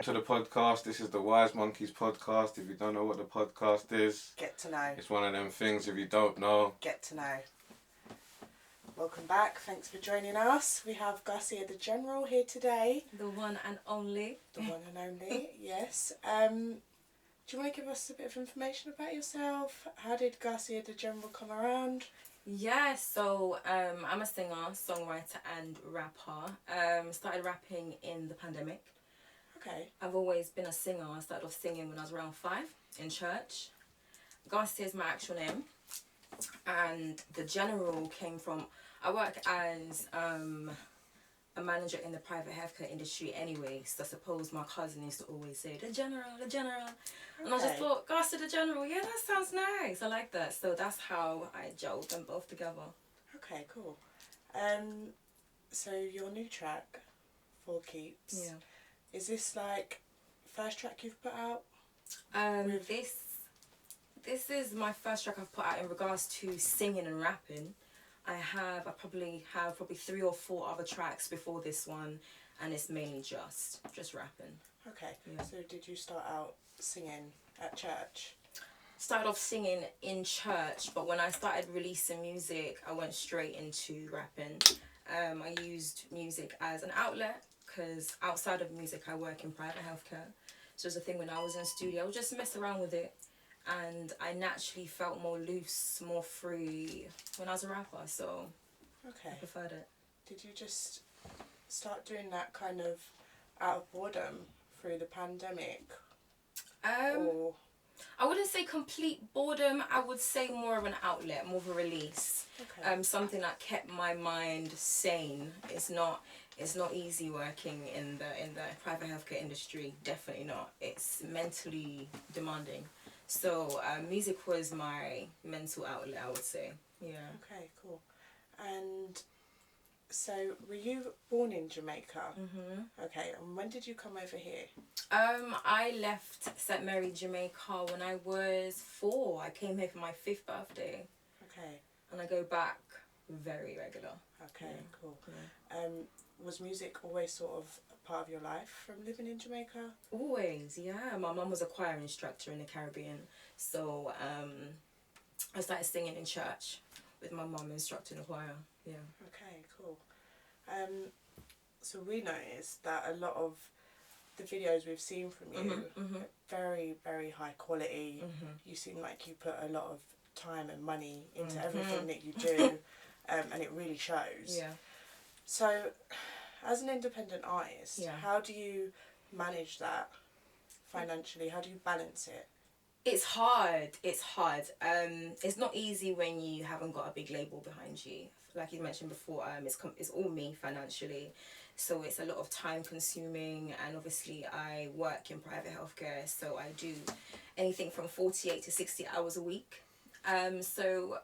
to the podcast. This is the Wise Monkeys podcast. If you don't know what the podcast is, get to know. It's one of them things. If you don't know, get to know. Welcome back. Thanks for joining us. We have GARCIA Da General here today. The one and only. The one and only, yes. Do you want to give us a bit of information about yourself? How did GARCIA Da General come around? Yeah, so I'm a singer, songwriter and rapper. Started rapping in the pandemic. Okay. I've always been a singer. I started off singing when I was around 5 in church. GARCIA is my actual name. And the General came from, I work as a manager in the private healthcare industry anyway, so I suppose my cousin used to always say, the General. And I just thought, GARCIA Da General, yeah, that sounds nice. I like that. So that's how I gelled them both together. Okay, cool. So your new track, For Keeps, is this like first track you've put out? This is my first track I've put out in regards to singing and rapping. I probably have 3 or 4 other tracks before this one, and it's mainly just rapping. Okay. Yeah. So did you start out singing at church? Started off singing in church, but when I started releasing music, I went straight into rapping. I used music as an outlet because outside of music, I work in private healthcare. So it's a thing when I was in studio, I would just mess around with it. And I naturally felt more loose, more free when I was a rapper, so I preferred it. Did you just start doing that kind of out of boredom through the pandemic? Or? I wouldn't say complete boredom. I would say more of an outlet, more of a release. Okay. Something that kept my mind sane. It's not easy working in the private healthcare industry. Definitely not. It's mentally demanding. So music was my mental outlet, I would say. Yeah. Okay, cool. And so were you born in Jamaica? Mm-hmm. Okay, and when did you come over here? I left St. Mary, Jamaica when I was 4. I came here for my 5th birthday. Okay. And I go back very regular. Okay, cool. Yeah. Was music always sort of part of your life from living in Jamaica? Always, yeah. My mum was a choir instructor in the Caribbean, so I started singing in church with my mum instructing the choir. Yeah. Okay, cool. So we noticed that a lot of the videos we've seen from you are very, very high quality. You seem like you put a lot of time and money into everything that you do, and it really shows. Yeah. So, as an independent artist, how do you manage that financially? How do you balance it? It's hard. It's not easy when you haven't got a big label behind you. Like you mentioned before, it's all me financially. So it's a lot of time consuming, and obviously I work in private healthcare, so I do anything from 48 to 60 hours a week. So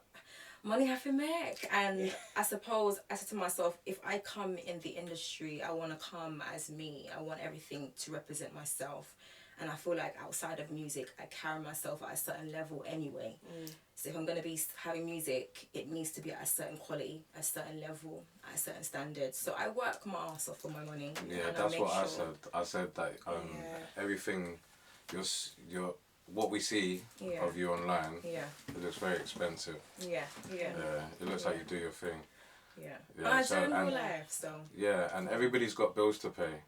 money have to make, and I suppose I said to myself, if I come in the industry, I want to come as me. I want everything to represent myself, and I feel like outside of music I carry myself at a certain level anyway. So if I'm going to be having music, it needs to be at a certain quality, a certain level, at a certain standard. So I work my ass off for my money. Yeah, that's what I said. I said that everything you're what we see of you online, it looks very expensive. Yeah. It looks like you do your thing. Yeah. I do in real life, so. Yeah, and everybody's got bills to pay.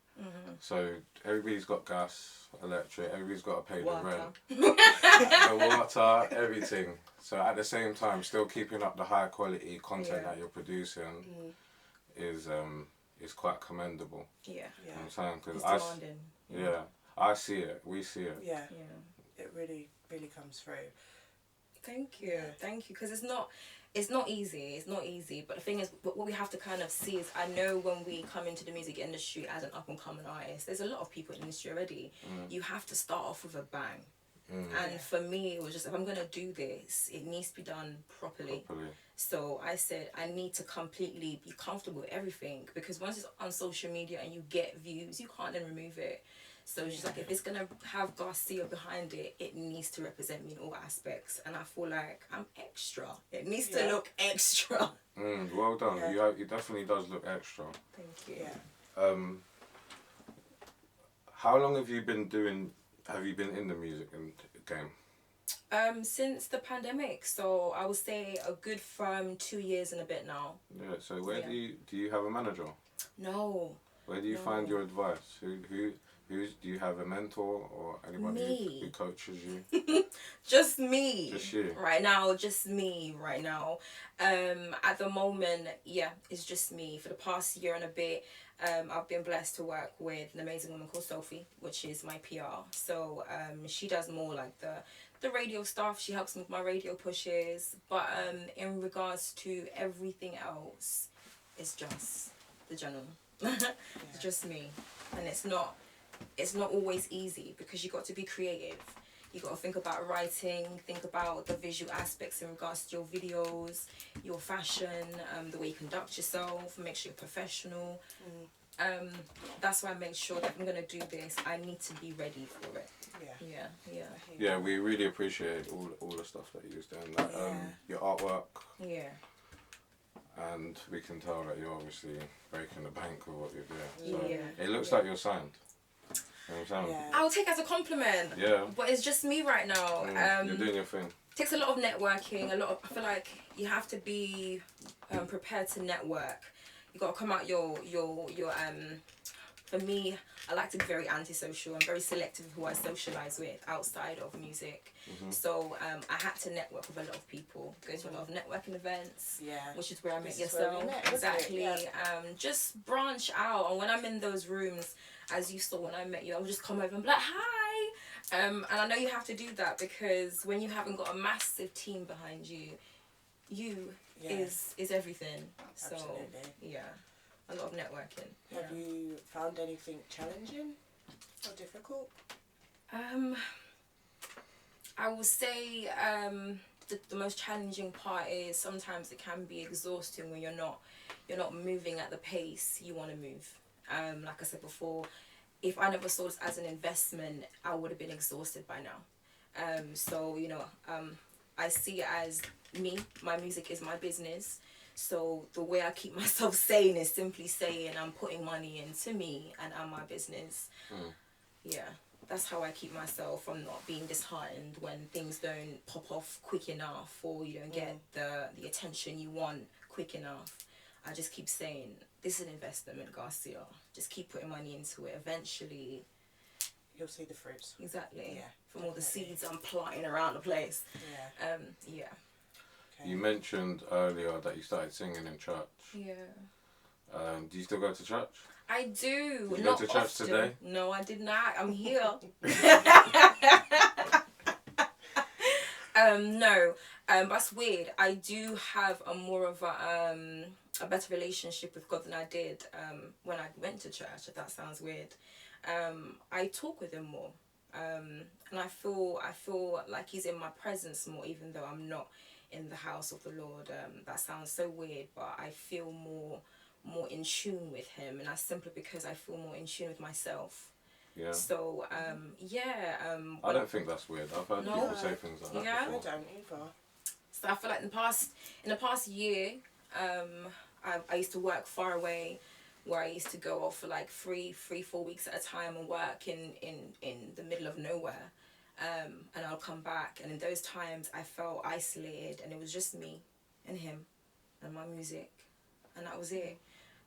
So everybody's got gas, electric, everybody's got to pay the rent. The water, everything. So at the same time, still keeping up the high quality content that you're producing is quite commendable. Yeah. You know what I'm saying? It's demanding. I see it. We see it. Yeah. It really, really comes through. Thank you, because it's not easy. But the thing is, what we have to kind of see is, I know when we come into the music industry as an up and coming artist, there's a lot of people in the industry already. You have to start off with a bang. And for me, it was just, if I'm gonna do this, it needs to be done properly. So I said, I need to completely be comfortable with everything, because once it's on social media and you get views, you can't then remove it. So it's just like, if it's going to have GARCIA behind it, it needs to represent me in all aspects. And I feel like I'm extra. It needs to look extra. Well done. It definitely does look extra. Thank you. How long have you been in the music game? Since the pandemic, so I would say a good firm 2 years and a bit now. Yeah. So where do you have a manager? No. Where do you find your advice? Do you have a mentor or anybody who coaches you? Just me. Just you. Right now, just me right now. At the moment, yeah, it's just me. For the past year and a bit, I've been blessed to work with an amazing woman called Sophie, which is my PR. So she does more like the radio stuff. She helps me with my radio pushes. But in regards to everything else, it's just the general. It's just me. And it's not always easy because you got to be creative. You got to think about writing, think about the visual aspects in regards to your videos, your fashion, the way you conduct yourself, make sure you're professional. That's why I make sure that if I'm going to do this, I need to be ready for it. Yeah, we really appreciate all the stuff that you're doing. Like, your artwork. Yeah. And we can tell that you're obviously breaking the bank with what you're doing. So it looks like you're signed. You know what I'm saying? I'll take it as a compliment. Yeah. But it's just me right now. You're doing your thing. Takes a lot of networking. I feel like you have to be prepared to network. You got to come out your for me, I like to be very antisocial. I'm very selective of who I socialise with outside of music. So I had to network with a lot of people, go to a lot of networking events, which is where I met yourself. Exactly. Just branch out. And when I'm in those rooms, as you saw when I met you, I would just come over and be like, hi. And I know you have to do that because when you haven't got a massive team behind you, is everything. So, a lot of networking. Have you found anything challenging or difficult? I would say the most challenging part is sometimes it can be exhausting when you're not moving at the pace you want to move. Like I said before, if I never saw this as an investment, I would have been exhausted by now. So I see it as me. My music is my business. So the way I keep myself sane is simply saying I'm putting money into me and my business. Yeah, that's how I keep myself from not being disheartened when things don't pop off quick enough or you don't get the attention you want quick enough. I just keep saying, this is an investment, Garcia. Just keep putting money into it. Eventually, you'll see the fruits. Exactly. Yeah. From all the seeds I'm planting around the place. Yeah. Okay. You mentioned earlier that you started singing in church. Yeah. Do you still go to church? I do. Did you go to church often. today? No, I did not. I'm here. No. That's weird. I do have a more of a better relationship with God than I did when I went to church, if that sounds weird. I talk with him more. And I feel like he's in my presence more, even though I'm not in the house of the Lord. That sounds so weird, but I feel more in tune with him, and that's simply because I feel more in tune with myself. Yeah. So I don't think that's weird. I've heard people say things like that before. I don't either. So I feel like in the past year, I used to work far away, where I used to go off for like 3-4 weeks at a time and work in the middle of nowhere. And I'll come back, and in those times I felt isolated, and it was just me and him and my music, and that was it.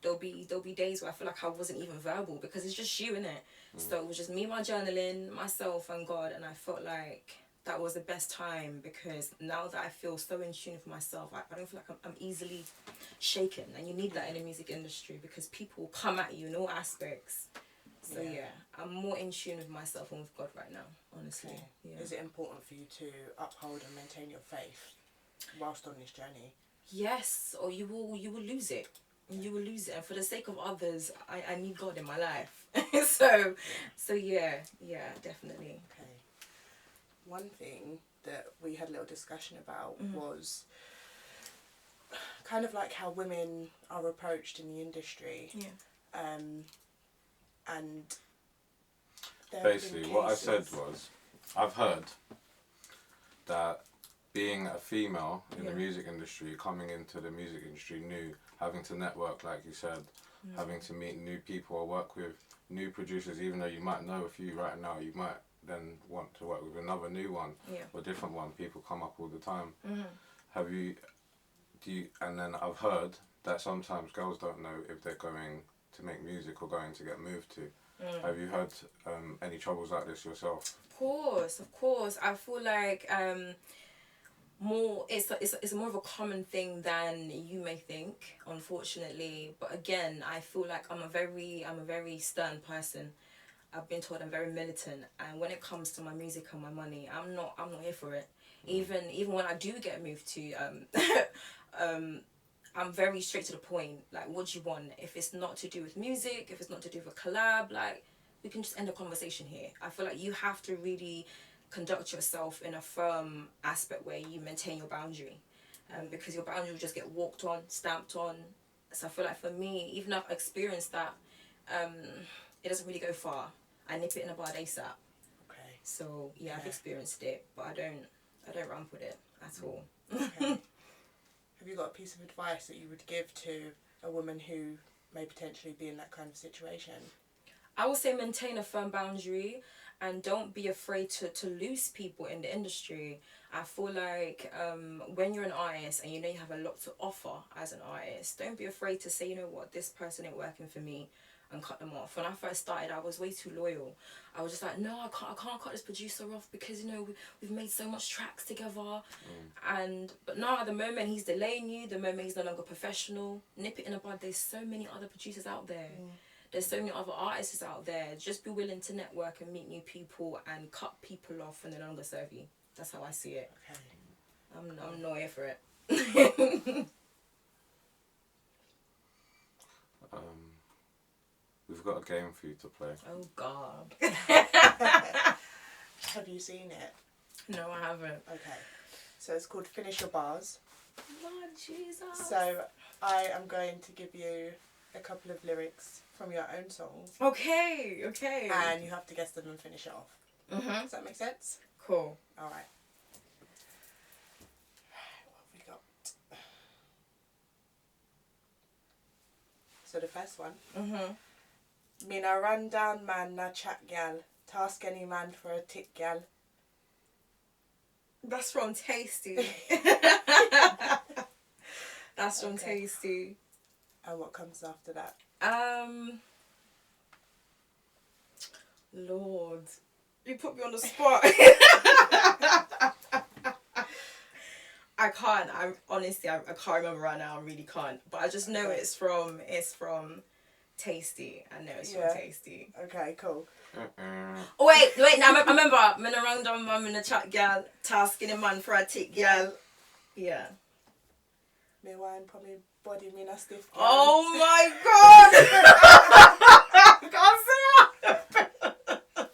There'll be days where I feel like I wasn't even verbal because it's just you, innit? So it was just me, my journaling, myself and God, and I felt like that was the best time because now that I feel so in tune with myself, I don't feel like I'm easily shaken, and you need that in the music industry because people come at you in all aspects. So I'm more in tune with myself and with God right now, honestly. Okay. Yeah. Is it important for you to uphold and maintain your faith whilst on this journey? Yes, or you will lose it. You will lose it, and for the sake of others, I need God in my life. so yeah, definitely. Okay. One thing that we had a little discussion about was kind of like how women are approached in the industry. Yeah. And basically what I said was, I've heard that being a female in the music industry, coming into the music industry new, having to network like you said, having to meet new people or work with new producers, even though you might know a few right now, you might then want to work with another new one or different one. People come up all the time. And then I've heard that sometimes girls don't know if they're going to make music or going to get moved to. Have you had any troubles like this yourself? Of course. I feel like it's more of a common thing than you may think, unfortunately. But again, I feel like I'm a very stern person. I've been told I'm very militant, and when it comes to my music and my money, I'm not here for it. Even when I do get moved to, I'm very straight to the point. Like, what do you want? If it's not to do with music, if it's not to do with a collab, like, we can just end the conversation here. I feel like you have to really conduct yourself in a firm aspect where you maintain your boundary, because your boundary will just get walked on, stamped on. So I feel like for me, even though I've experienced that, it doesn't really go far. I nip it in the bud ASAP. Okay. So yeah, I've experienced it, but I don't run with it at all. Okay. Have you got a piece of advice that you would give to a woman who may potentially be in that kind of situation? I would say maintain a firm boundary and don't be afraid to lose people in the industry. I feel like when you're an artist and you know you have a lot to offer as an artist, don't be afraid to say, you know what, this person ain't working for me, and cut them off. When I first started, I was way too loyal. I was just like, no, I can't cut this producer off because, you know, we've made so much tracks together. But now at the moment he's delaying you, the moment he's no longer professional, nip it in the bud. There's so many other producers out there. There's so many other artists out there. Just be willing to network and meet new people and cut people off when they no longer serve you. That's how I see it. Okay. I'm not here for it. We've got a game for you to play. Oh, God. Have you seen it? No, I haven't. Okay. So it's called Finish Your Bars. Lord Jesus. So I am going to give you a couple of lyrics from your own songs. Okay. And you have to guess them and finish it off. Does that make sense? Cool. All right. What have we got? So the first one. Me na run down man na chat gal. Task any man for a tick gal. That's from Tasty. That's from Tasty. And what comes after that? Lord, you put me on the spot. I can't. I can't remember right now. I really can't. But I just know it's from Tasty. I know it's from Tasty. Okay, cool. Oh, wait. Now I remember. I'm in a round on mum in a chat, girl. Tasking a man for a tick, girl. Yeah. Me wine for me body, me na stiff girl. Oh my God! I can't say it.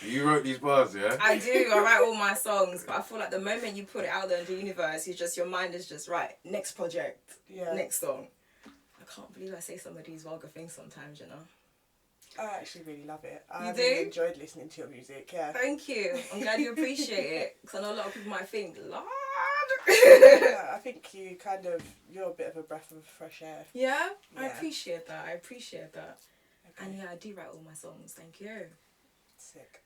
You wrote these bars, yeah? I do. I write all my songs, but I feel like the moment you put it out there in the universe, your mind is just right. Next project. Yeah. Next song. I can't believe I say some of these vulgar things sometimes, you know. I actually really love it. I do? really enjoyed listening to your music, yeah. Thank you. I'm glad you appreciate it. Because I know a lot of people might think, Lord. Yeah, I think you're a bit of a breath of fresh air. Yeah? I appreciate that. Okay. And yeah, I do write all my songs. Thank you. Sick.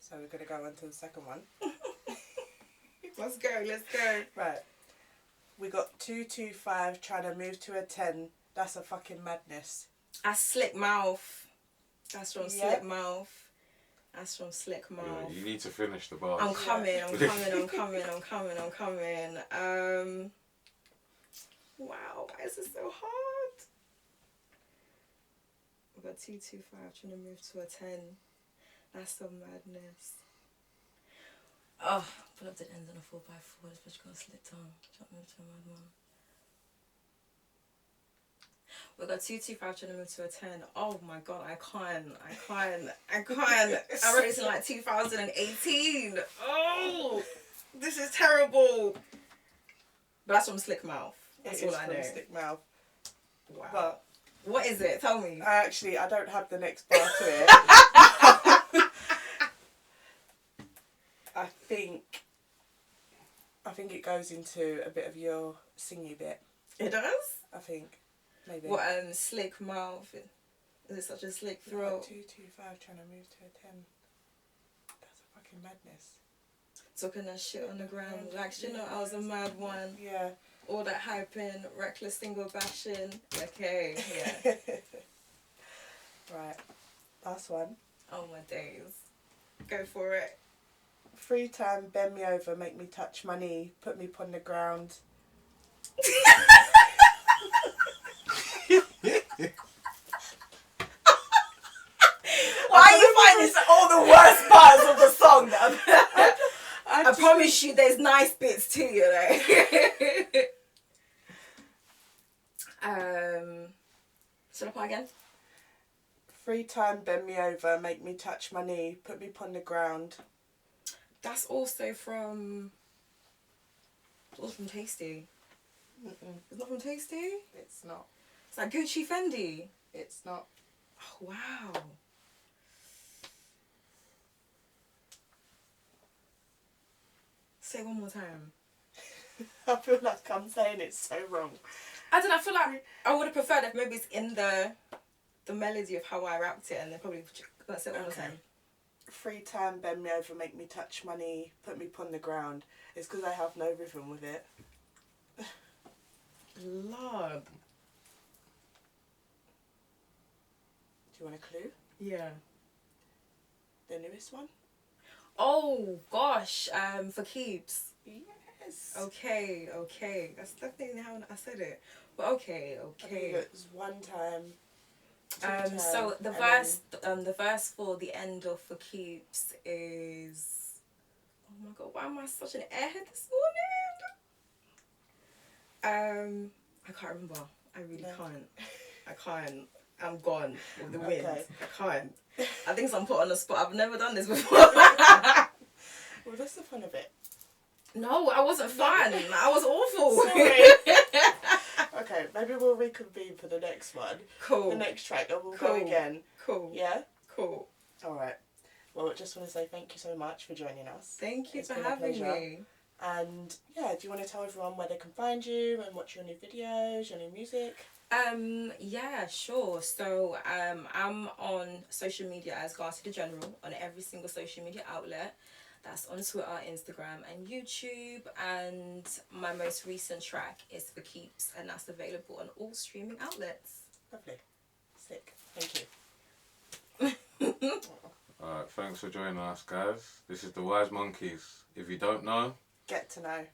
So we're going to go on to the second one. Let's go. Right. We got 225 trying to move to a 10. That's a fucking madness. That's Slick Mouth. That's from Slick Mouth. Yeah, you need to finish the bars. I'm coming. Wow, why is this so hard? We've got 225 trying to move to a 10. That's some madness. Oh, pull up the ends on a 4x4. This bitch got a slit tongue. Trying to move to a madman. We got 225 trying to move to a 10. Oh my God, I can't. I wrote this in like 2018. Oh, this is terrible. But that's from Slick Mouth. That's all I know. Slick Mouth. Wow. But what is it? Tell me. I don't have the next bar to it. I think it goes into a bit of your singy bit. It does? I think. Maybe. What, Slick Mouth? Is it such a slick You've throw? got 225 trying to move to a 10. That's a fucking madness. Talking that shit on the ground. Like, you know, I was a mad one. Yeah. All that hyping, reckless single bashing. Okay, yeah. Right. Last one. Oh my days. Go for it. Free time, bend me over, make me touch my knee, put me upon the ground. Why are you finding all the worst parts of the song? I promise you there's nice bits too, you know. Should I play again? Free time, bend me over, make me touch my knee, put me upon the ground. That's also from... It's also from Tasty. It's not from Tasty? It's not. It's like Gucci Fendi. It's not. Oh, wow. Say it one more time. I feel like I'm saying it so wrong. I don't know, I feel like I would have preferred if maybe it's in the melody of how I rapped it and then probably... Let's say it one more time. Free time, bend me over, make me touch my knee, put me upon the ground. It's because I have no rhythm with it. Lord. Do you want a clue? Yeah. The newest one? Oh, gosh. For keeps. Yes. Okay. That's definitely how I said it. But okay. I think it was one time. So the verse for the end of For Keeps is, oh my god, why am I such an airhead this morning? I can't remember. I really can't. I can't. I'm gone with the wind. Okay. I can't. I think I'm put on the spot. I've never done this before. Well, that's the fun of it. No, I wasn't fun. I was awful. Sorry. Okay, maybe we'll reconvene for the next one. Cool. The next track, and we'll go again. Cool. Yeah? Cool. Alright. Well, I just want to say thank you so much for joining us. Thank you It's for been a having pleasure. me. And yeah, do you want to tell everyone where they can find you and watch your new videos, your new music? Yeah, sure. So I'm on social media as GARCIA Da General on every single social media outlet. That's on Twitter, Instagram and YouTube, and my most recent track is For Keeps, and that's available on all streaming outlets. Lovely. Sick. Thank you. Alright, thanks for joining us, guys. This is the Wise Monkeys. If you don't know, Get to know.